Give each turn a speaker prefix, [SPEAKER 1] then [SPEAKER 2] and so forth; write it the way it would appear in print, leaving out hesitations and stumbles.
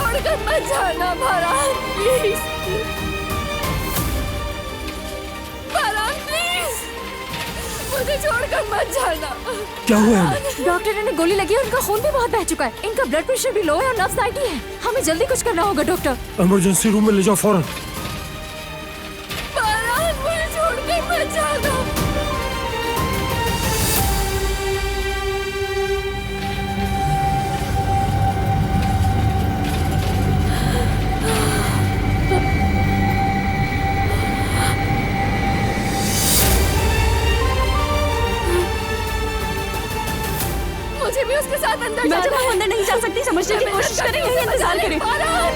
[SPEAKER 1] छोड़कर मत जाना फरहान, प्लीज। फरहान प्लीज, मुझे छोड़कर मत जाना।
[SPEAKER 2] क्या हुआ है?
[SPEAKER 3] डॉक्टर ने गोली लगी है, उनका खून भी बहुत बह चुका है, इनका ब्लड प्रेशर भी लो है और नर्व्स 90 है। हमें जल्दी कुछ करना होगा डॉक्टर।
[SPEAKER 2] इमरजेंसी रूम में ले जाओ फौरन।
[SPEAKER 1] फरहान मुझे छोड़कर मत जाना। मुझे भी उसके साथ अंदर
[SPEAKER 3] मैं
[SPEAKER 1] जाना है।
[SPEAKER 3] अंदर नहीं जा सकती, समझने की कोशिश करें, यही इंतजार करें।
[SPEAKER 1] फरहान